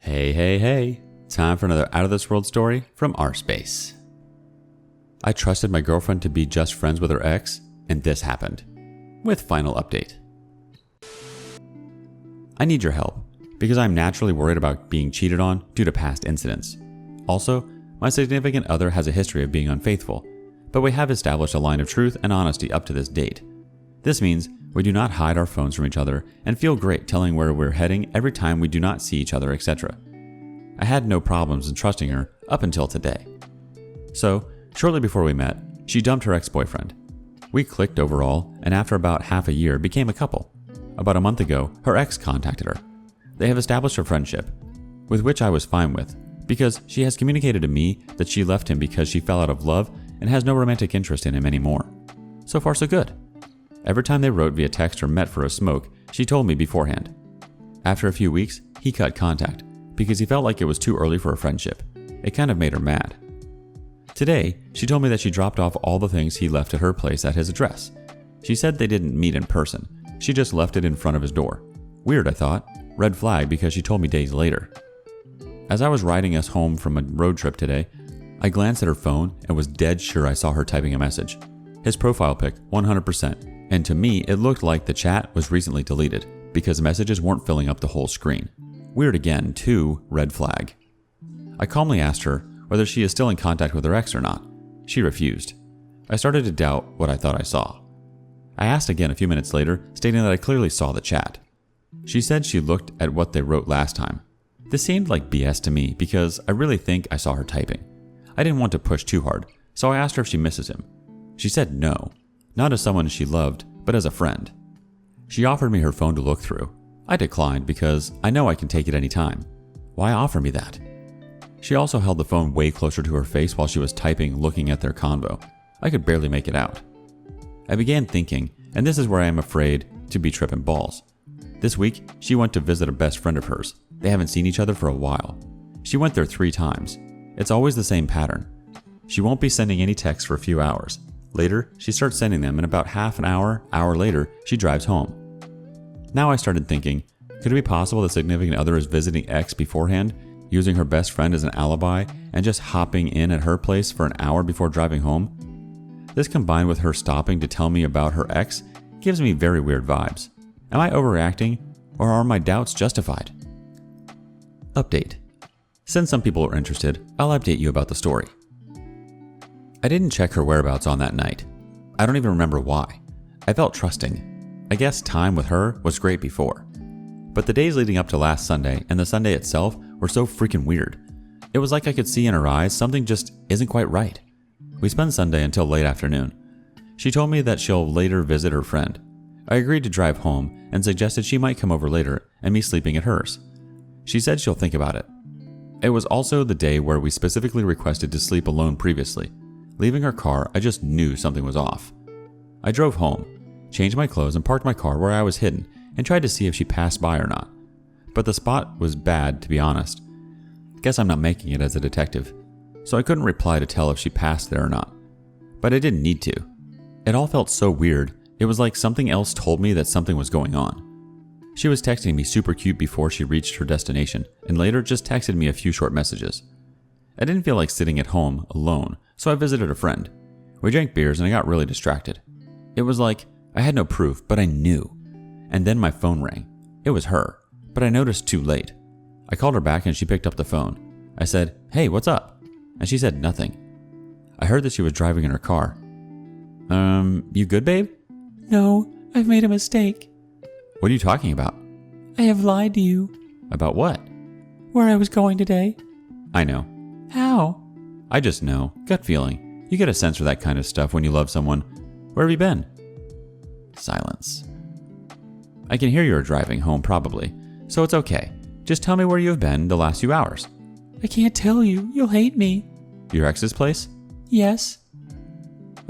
Hey. Time for another Out of This World story from rSpace. I trusted my girlfriend to be just friends with her ex, and this happened. With final update. I need your help, because I'm naturally worried about being cheated on due to past incidents. Also, my significant other has a history of being unfaithful, but we have established a line of truth and honesty up to this date. This means we do not hide our phones from each other and feel great telling where we're heading every time we do not see each other, etc. I had no problems in trusting her up until today. So, shortly before we met, she dumped her ex-boyfriend. We clicked overall, and after about half a year became a couple. About a month ago, her ex contacted her. They have established a friendship, with which I was fine with, because she has communicated to me that she left him because she fell out of love and has no romantic interest in him anymore. So far so good. Every time they wrote via text or met for a smoke, she told me beforehand. After a few weeks, he cut contact, because he felt like it was too early for a friendship. It kind of made her mad. Today, she told me that she dropped off all the things he left at her place at his address. She said they didn't meet in person. She just left it in front of his door. Weird, I thought. Red flag because she told me days later. As I was riding us home from a road trip today, I glanced at her phone and was dead sure I saw her typing a message. His profile pic, 100%. And to me, it looked like the chat was recently deleted because messages weren't filling up the whole screen. Weird again, too, red flag. I calmly asked her whether she is still in contact with her ex or not. She refused. I started to doubt what I thought I saw. I asked again a few minutes later, stating that I clearly saw the chat. She said she looked at what they wrote last time. This seemed like BS to me because I really think I saw her typing. I didn't want to push too hard, so I asked her if she misses him. She said no, not as someone she loved, but as a friend. She offered me her phone to look through. I declined because I know I can take it any time. Why offer me that? She also held the phone way closer to her face while she was typing, looking at their convo. I could barely make it out. I began thinking, and this is where I am afraid to be tripping balls. This week, she went to visit a best friend of hers. They haven't seen each other for a while. She went there 3 times. It's always the same pattern. She won't be sending any texts for a few hours. Later, she starts sending them, and about half an hour later, she drives home. Now I started thinking, could it be possible the significant other is visiting ex beforehand, using her best friend as an alibi, and just hopping in at her place for an hour before driving home? This combined with her stopping to tell me about her ex gives me very weird vibes. Am I overreacting, or are my doubts justified? Update. Since some people are interested, I'll update you about the story. I didn't check her whereabouts on that night. I don't even remember why. I felt trusting. I guess time with her was great before. But the days leading up to last Sunday and the Sunday itself were so freaking weird. It was like I could see in her eyes something just isn't quite right. We spent Sunday until late afternoon. She told me that she'll later visit her friend. I agreed to drive home and suggested she might come over later and me sleeping at hers. She said she'll think about it. It was also the day where we specifically requested to sleep alone previously. Leaving her car, I just knew something was off. I drove home, changed my clothes and parked my car where I was hidden and tried to see if she passed by or not. But the spot was bad, to be honest. Guess I'm not making it as a detective, so I couldn't reply to tell if she passed there or not. But I didn't need to. It all felt so weird, it was like something else told me that something was going on. She was texting me super cute before she reached her destination, and later just texted me a few short messages. I didn't feel like sitting at home alone, so I visited a friend. We drank beers and I got really distracted. It was like I had no proof, but I knew. And then my phone rang. It was her, but I noticed too late. I called her back and she picked up the phone. I said, "Hey, what's up?" And she said nothing. I heard that she was driving in her car. You good, babe? No, I've made a mistake. What are you talking about? I have lied to you. About what? Where I was going today. I know. How? I just know. Gut feeling. You get a sense for that kind of stuff when you love someone. Where have you been? Silence. I can hear you are driving home probably, so it's okay. Just tell me where you have been the last few hours. I can't tell you. You'll hate me. Your ex's place? Yes.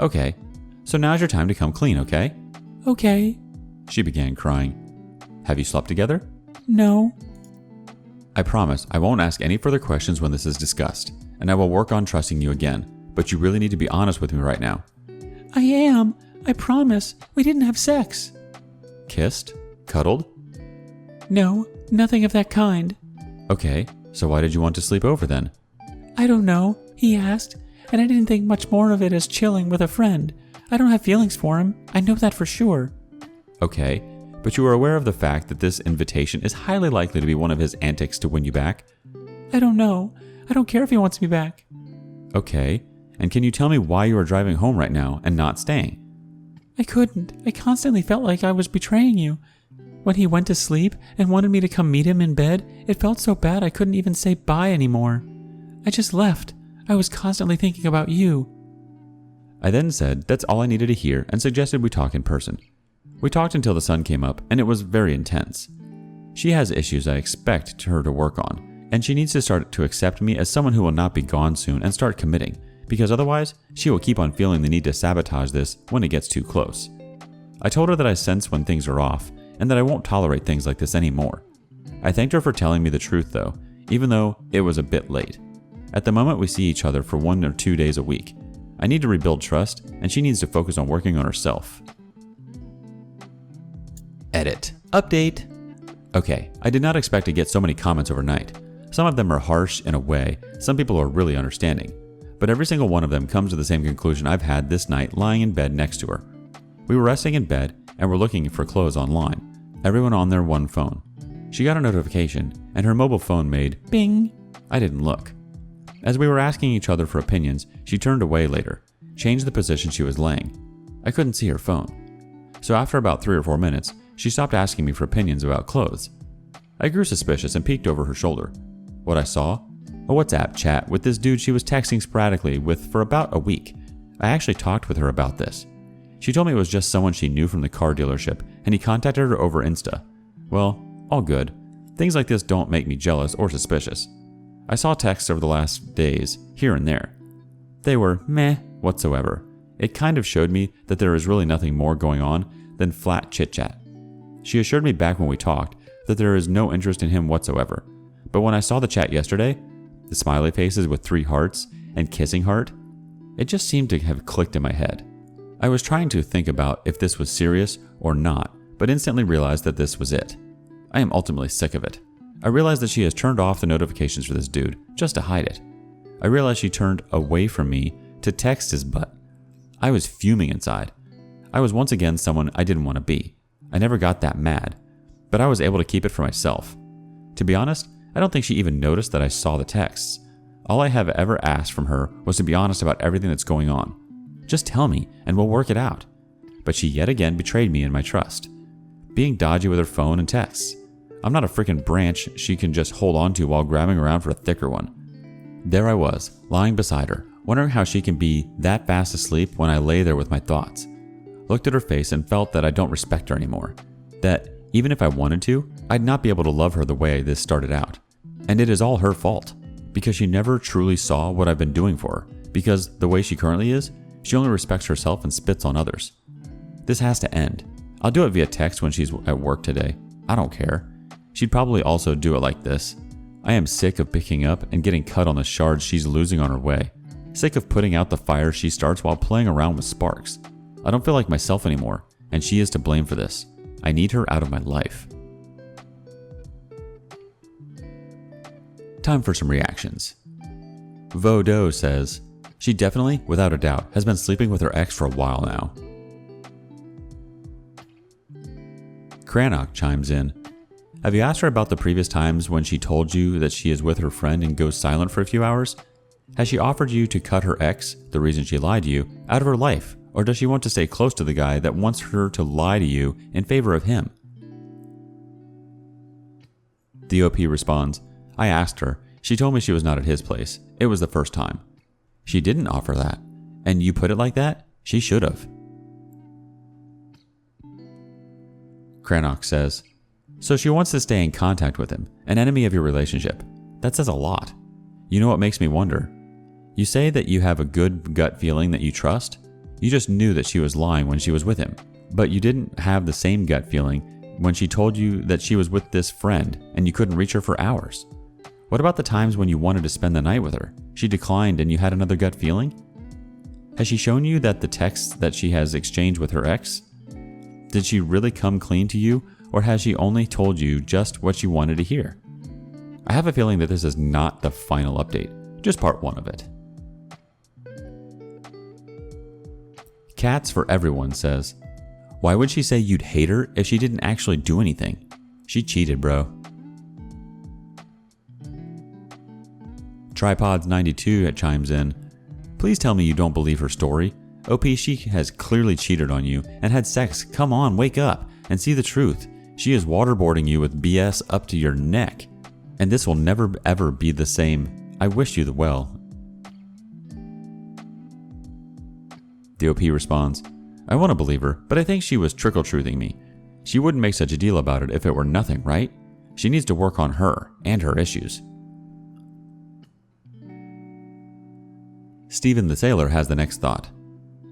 Okay. So now's your time to come clean, okay? Okay. She began crying. Have you slept together? No. I promise I won't ask any further questions when this is discussed, and I will work on trusting you again, but you really need to be honest with me right now. I am. I promise. We didn't have sex. Kissed? Cuddled? No, nothing of that kind. Okay, So why did you want to sleep over then? I don't know, he asked, and I didn't think much more of it as chilling with a friend. I don't have feelings for him. I know that for sure. Okay, but you are aware of the fact that this invitation is highly likely to be one of his antics to win you back? I don't know. I don't care if he wants me back. Okay, and can you tell me why you are driving home right now and not staying? I couldn't. I constantly felt like I was betraying you. When he went to sleep and wanted me to come meet him in bed, it felt so bad I couldn't even say bye anymore. I just left. I was constantly thinking about you. I then said that's all I needed to hear and suggested we talk in person. We talked until the sun came up, and it was very intense. She has issues I expect her to work on, and she needs to start to accept me as someone who will not be gone soon and start committing, because otherwise she will keep on feeling the need to sabotage this when it gets too close. I told her that I sense when things are off, and that I won't tolerate things like this anymore. I thanked her for telling me the truth though, even though it was a bit late. At the moment we see each other for 1 or 2 days a week. I need to rebuild trust, and she needs to focus on working on herself. Edit. Update. Okay, I did not expect to get so many comments overnight. Some of them are harsh in a way, some people are really understanding. But every single one of them comes to the same conclusion I've had this night lying in bed next to her. We were resting in bed and were looking for clothes online. Everyone on their one phone. She got a notification and her mobile phone made bing. I didn't look. As we were asking each other for opinions, she turned away later, changed the position she was laying. I couldn't see her phone. So after about 3 or 4 minutes, she stopped asking me for opinions about clothes. I grew suspicious and peeked over her shoulder. What I saw? A WhatsApp chat with this dude she was texting sporadically with for about a week. I actually talked with her about this. She told me it was just someone she knew from the car dealership, and he contacted her over Insta. Well, all good. Things like this don't make me jealous or suspicious. I saw texts over the last days, here and there. They were meh whatsoever. It kind of showed me that there is really nothing more going on than flat chit-chat. She assured me back when we talked that there is no interest in him whatsoever. But when I saw the chat yesterday, the smiley faces with 3 hearts and kissing heart, it just seemed to have clicked in my head. I was trying to think about if this was serious or not, but instantly realized that this was it. I am ultimately sick of it. I realized that she has turned off the notifications for this dude just to hide it. I realized she turned away from me to text his butt. I was fuming inside. I was once again someone I didn't want to be. I never got that mad, but I was able to keep it for myself. To be honest, I don't think she even noticed that I saw the texts. All I have ever asked from her was to be honest about everything that's going on. Just tell me and we'll work it out. But she yet again betrayed me and my trust. Being dodgy with her phone and texts. I'm not a freaking branch she can just hold on to while grabbing around for a thicker one. There I was, lying beside her, wondering how she can be that fast asleep when I lay there with my thoughts. Looked at her face and felt that I don't respect her anymore. That, even if I wanted to, I'd not be able to love her the way this started out. And it is all her fault. Because she never truly saw what I've been doing for her. Because the way she currently is, she only respects herself and spits on others. This has to end. I'll do it via text when she's at work today. I don't care. She'd probably also do it like this. I am sick of picking up and getting cut on the shards she's losing on her way. Sick of putting out the fire she starts while playing around with sparks. I don't feel like myself anymore, and she is to blame for this. I need her out of my life. Time for some reactions. Vodo says, she definitely, without a doubt, has been sleeping with her ex for a while now. Cranach chimes in, have you asked her about the previous times when she told you that she is with her friend and goes silent for a few hours? Has she offered you to cut her ex, the reason she lied to you, out of her life? Or does she want to stay close to the guy that wants her to lie to you in favor of him? The OP responds, I asked her. She told me she was not at his place. It was the first time. She didn't offer that. And you put it like that? She should have. Cranach says, so she wants to stay in contact with him, an enemy of your relationship. That says a lot. You know what makes me wonder? You say that you have a good gut feeling that you trust? You just knew that she was lying when she was with him, but you didn't have the same gut feeling when she told you that she was with this friend and you couldn't reach her for hours. What about the times when you wanted to spend the night with her? She declined and you had another gut feeling? Has she shown you that the texts that she has exchanged with her ex? Did she really come clean to you, or has she only told you just what you wanted to hear? I have a feeling that this is not the final update, just part 1 of it. Cats for Everyone says, why would she say you'd hate her if she didn't actually do anything? She cheated, bro. Tripods92 chimes in, please tell me you don't believe her story. OP, she has clearly cheated on you and had sex. Come on, wake up and see the truth. She is waterboarding you with BS up to your neck. And this will never ever be the same. I wish you the well. The OP responds, I want to believe her, but I think she was trickle-truthing me. She wouldn't make such a deal about it if it were nothing, right? She needs to work on her and her issues. Steven the Sailor has the next thought.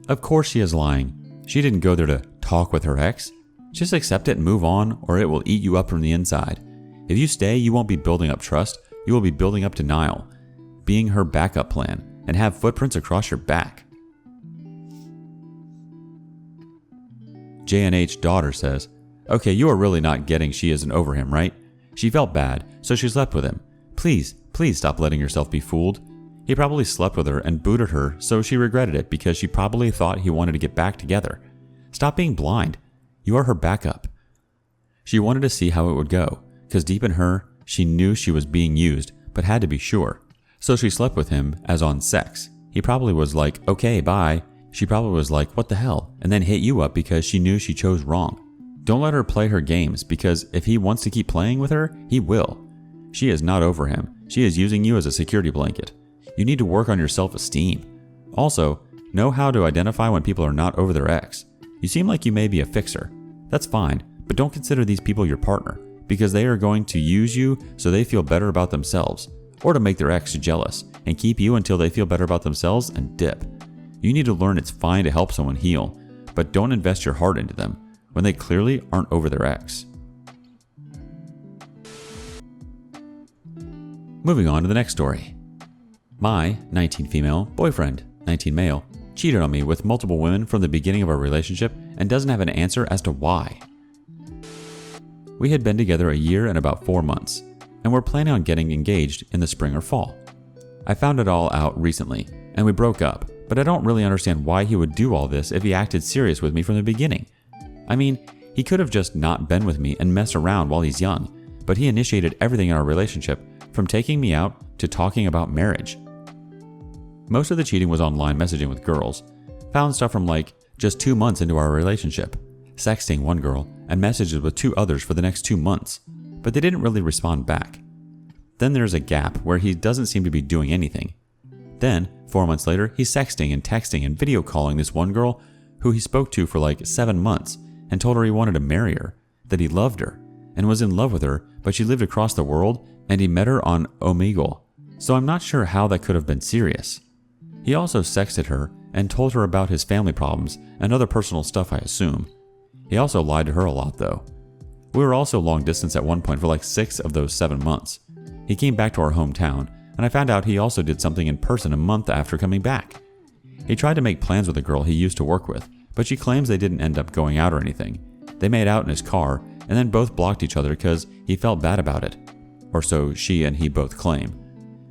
Of course she is lying. She didn't go there to talk with her ex. Just accept it and move on, or it will eat you up from the inside. If you stay, you won't be building up trust, you will be building up denial, being her backup plan, and have footprints across your back. JNH daughter says, okay, you are really not getting she isn't over him, right? She felt bad, so she slept with him. Please stop letting yourself be fooled. He probably slept with her and booted her, so she regretted it because she probably thought he wanted to get back together. Stop being blind. You are her backup. She wanted to see how it would go, because deep in her, she knew she was being used, but had to be sure. So she slept with him as on sex. He probably was like, okay, bye. She probably was like, what the hell? And then hit you up because she knew she chose wrong. Don't let her play her games, because if he wants to keep playing with her, he will. She is not over him. She is using you as a security blanket. You need to work on your self-esteem. Also, know how to identify when people are not over their ex. You seem like you may be a fixer. That's fine, but don't consider these people your partner, because they are going to use you so they feel better about themselves, or to make their ex jealous and keep you until they feel better about themselves and dip. You need to learn it's fine to help someone heal, but don't invest your heart into them when they clearly aren't over their ex. Moving on to the next story. My 19 female boyfriend, 19 male, cheated on me with multiple women from the beginning of our relationship and doesn't have an answer as to why. We had been together a year and about 4 months, and were planning on getting engaged in the spring or fall. I found it all out recently, and we broke up, but I don't really understand why he would do all this if he acted serious with me from the beginning. I mean, he could have just not been with me and messed around while he's young, but he initiated everything in our relationship, from taking me out to talking about marriage. Most of the cheating was online messaging with girls. Found stuff from like just 2 months into our relationship, sexting one girl and messages with 2 others for the next 2 months, but they didn't really respond back. Then there's a gap where he doesn't seem to be doing anything. Then, 4 months later, he's sexting and texting and video calling this one girl who he spoke to for like 7 months and told her he wanted to marry her, that he loved her, and was in love with her, but she lived across the world and he met her on Omegle. So I'm not sure how that could have been serious. He also sexted her and told her about his family problems and other personal stuff, I assume. He also lied to her a lot though. We were also long distance at one point for like 6 of those 7 months. He came back to our hometown, and I found out he also did something in person a month after coming back. He tried to make plans with a girl he used to work with, but she claims they didn't end up going out or anything. They made out in his car, and then both blocked each other because he felt bad about it. Or so she and he both claim.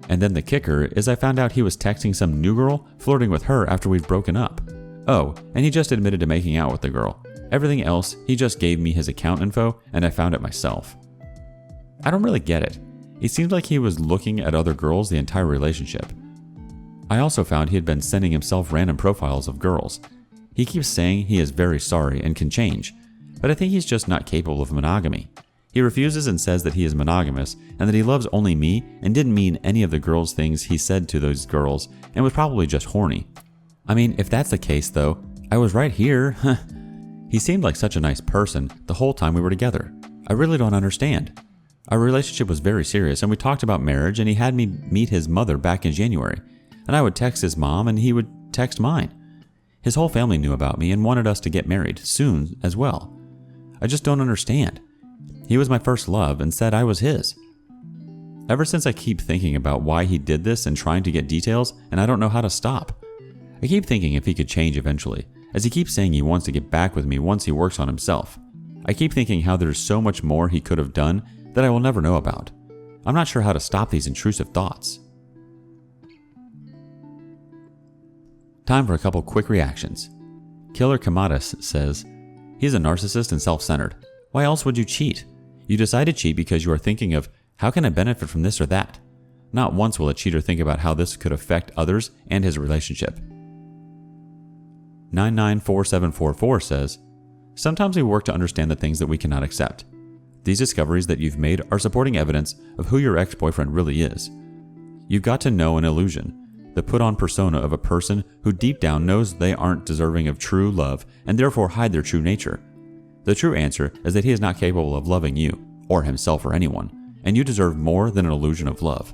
And then the kicker is I found out he was texting some new girl, flirting with her after we'd broken up. Oh, and he just admitted to making out with the girl. Everything else, he just gave me his account info, and I found it myself. I don't really get it. It seemed like he was looking at other girls the entire relationship. I also found he had been sending himself random profiles of girls. He keeps saying he is very sorry and can change, but I think he's just not capable of monogamy. He refuses and says that he is monogamous and that he loves only me and didn't mean any of the girls' things he said to those girls and was probably just horny. I mean, if that's the case though, I was right here. He seemed like such a nice person the whole time we were together. I really don't understand. Our relationship was very serious and we talked about marriage, and he had me meet his mother back in January, and I would text his mom and he would text mine. His whole family knew about me and wanted us to get married soon as well. I just don't understand. He was my first love and said I was his. Ever since I keep thinking about why he did this and trying to get details, and I don't know how to stop. I keep thinking if he could change eventually, as he keeps saying he wants to get back with me once he works on himself. I keep thinking how there's so much more he could have done that I will never know about. I'm not sure how to stop these intrusive thoughts. Time for a couple quick reactions. Killer Kamadas says, he's a narcissist and self-centered. Why else would you cheat? You decide to cheat because you are thinking of, how can I benefit from this or that? Not once will a cheater think about how this could affect others and his relationship. 994744 says, sometimes we work to understand the things that we cannot accept. These discoveries that you've made are supporting evidence of who your ex-boyfriend really is. You've got to know an illusion, the put-on persona of a person who deep down knows they aren't deserving of true love and therefore hide their true nature. The true answer is that he is not capable of loving you, or himself or anyone, and you deserve more than an illusion of love.